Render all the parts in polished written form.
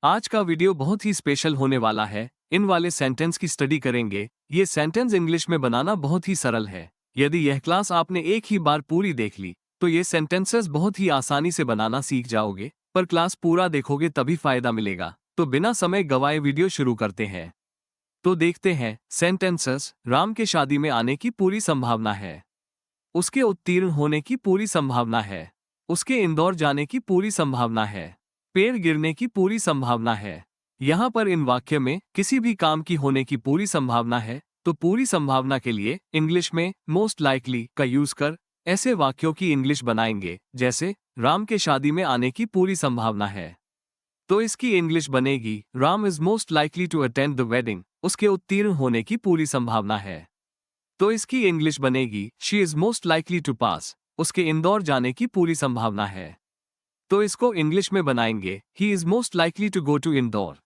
आज का वीडियो बहुत ही स्पेशल होने वाला है। इन वाले सेंटेंस की स्टडी करेंगे। ये सेंटेंस इंग्लिश में बनाना बहुत ही सरल है। यदि यह क्लास आपने एक ही बार पूरी देख ली तो ये सेंटेंसेस बहुत ही आसानी से बनाना सीख जाओगे, पर क्लास पूरा देखोगे तभी फायदा मिलेगा। तो बिना समय गवाए वीडियो शुरू करते हैं। तो देखते हैं सेंटेंसेस। राम के शादी में आने की पूरी संभावना है। उसके उत्तीर्ण होने की पूरी संभावना है। उसके इंदौर जाने की पूरी संभावना है। पेड़ गिरने की पूरी संभावना है। यहाँ पर इन वाक्य में किसी भी काम की होने की पूरी संभावना है, तो पूरी संभावना के लिए इंग्लिश में मोस्ट लाइकली का यूज कर ऐसे वाक्यों की इंग्लिश बनाएंगे, जैसे राम के शादी में आने की पूरी संभावना है। तो इसकी इंग्लिश बनेगी Ram is most likely to attend the wedding. उसके उत्तीर्ण होने की पूरी संभावना है। तो इसकी इंग्लिश बनेगी she is most likely to pass. उसके इंदौर जाने की पूरी संभावना है। तो इसको इंग्लिश में बनाएंगे he is most likely to go to Indore.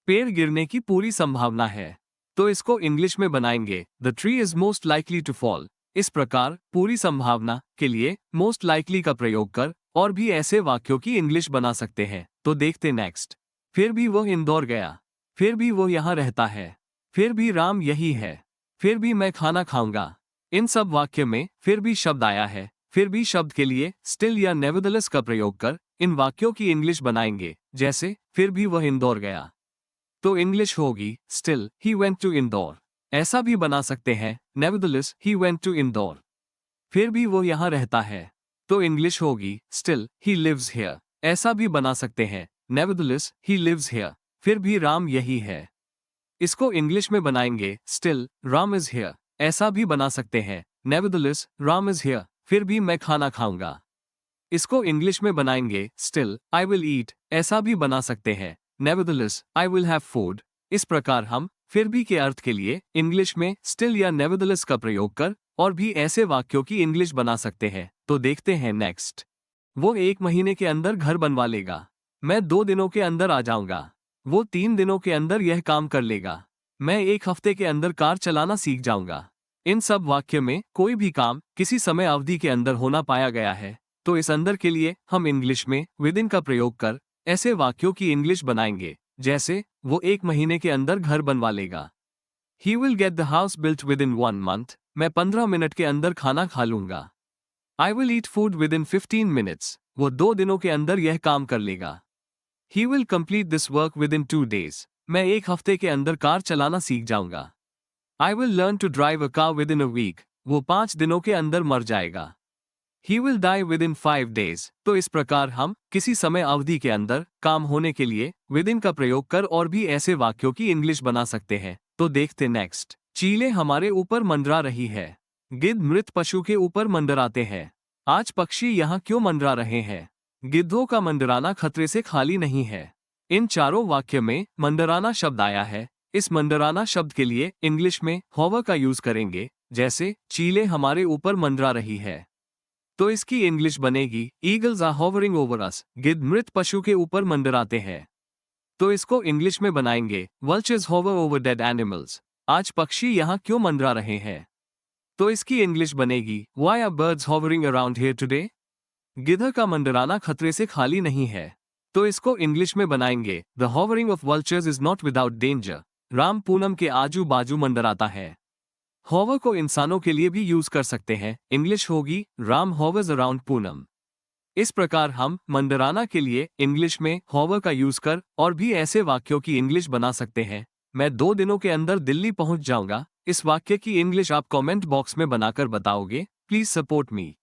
पेड़ गिरने की पूरी संभावना है। तो इसको इंग्लिश में बनाएंगे the tree is most likely to fall. इस प्रकार पूरी संभावना के लिए मोस्ट लाइकली का प्रयोग कर और भी ऐसे वाक्यों की इंग्लिश बना सकते हैं। तो देखते नेक्स्ट। फिर भी वो इंदौर गया। फिर भी वो यहाँ रहता है। फिर भी राम यही है। फिर भी मैं खाना खाऊंगा। इन सब वाक्य में फिर भी शब्द आया है। फिर भी शब्द के लिए स्टिल या नेवरदलेस का प्रयोग कर इन वाक्यों की इंग्लिश बनाएंगे, जैसे फिर भी वह इंदौर गया। तो इंग्लिश होगी still he went to Indore. ऐसा भी बना सकते हैं nevertheless he went to Indore. फिर भी वो यहाँ रहता है। तो इंग्लिश होगी स्टिल ही लिव्स हियर। ऐसा भी बना सकते हैं नेवरदलेस ही लिव्स हियर। फिर भी राम यही है। इसको इंग्लिश में बनाएंगे स्टिल राम इज हियर। ऐसा भी बना सकते हैं नेवरदलेस राम इज हियर। फिर भी मैं खाना खाऊंगा। इसको इंग्लिश में बनाएंगे स्टिल आई विल ईट। ऐसा भी बना सकते हैं nevertheless I will have food. इस प्रकार हम फिर भी के अर्थ के लिए इंग्लिश में स्टिल या नेवरदलेस का प्रयोग कर और भी ऐसे वाक्यों की इंग्लिश बना सकते हैं। तो देखते हैं नेक्स्ट। वो 1 महीने के अंदर घर बनवा लेगा। मैं 2 दिनों के अंदर आ जाऊंगा। वो 3 दिनों के अंदर यह काम कर लेगा। मैं 1 हफ्ते के अंदर कार चलाना सीख जाऊंगा। इन सब वाक्य में कोई भी काम किसी समय अवधि के अंदर होना पाया गया है, तो इस अंदर के लिए हम इंग्लिश में विद इन का प्रयोग कर ऐसे वाक्यों की इंग्लिश बनाएंगे, जैसे वो 1 महीने के अंदर घर बनवा लेगा। He will get the house built within 1 month. मैं 15 मिनट के अंदर खाना खा लूंगा। I will eat food within 15 minutes. वो 2 दिनों के अंदर यह काम कर लेगा। He will complete this work within 2 days. मैं 1 हफ्ते के अंदर कार चलाना सीख जाऊंगा। I will learn to drive a car within a week. वो 5 दिनों के अंदर मर जाएगा। He will die within 5 days. तो इस प्रकार हम किसी समय अवधि के अंदर काम होने के लिए विद इन का प्रयोग कर और भी ऐसे वाक्यों की इंग्लिश बना सकते हैं। तो देखते नेक्स्ट। चीलें हमारे ऊपर मंडरा रही है। गिद्ध मृत पशु के ऊपर मंडराते हैं। आज पक्षी यहाँ क्यों मंडरा रहे हैं? गिद्धों का मंडराना खतरे से खाली नहीं है। इन चारों वाक्य में मंडराना शब्द आया है। इस मंडराना शब्द के लिए इंग्लिश में होवर का यूज करेंगे, जैसे चीलें हमारे ऊपर मंडरा रही है। तो इसकी इंग्लिश बनेगी eagles are hovering over us. गिद्ध मृत पशु के ऊपर मंडराते हैं। तो इसको इंग्लिश में बनाएंगे vultures hover over dead animals. आज पक्षी यहाँ क्यों मंडरा रहे हैं? तो इसकी इंग्लिश बनेगी why are birds hovering around here today. गिद्ध का मंडराना खतरे से खाली नहीं है। तो इसको इंग्लिश में बनाएंगे the hovering of vultures is not without danger. Ram Poonam के आजू बाजू मंडराता है। होवर को इंसानों के लिए भी यूज कर सकते हैं। इंग्लिश होगी राम होवर्स अराउंड पूनम। इस प्रकार हम मंडराना के लिए इंग्लिश में होवर का यूज कर और भी ऐसे वाक्यों की इंग्लिश बना सकते हैं। मैं 2 दिनों के अंदर दिल्ली पहुंच जाऊंगा। इस वाक्य की इंग्लिश आप कमेंट बॉक्स में बनाकर बताओगे। Please support me.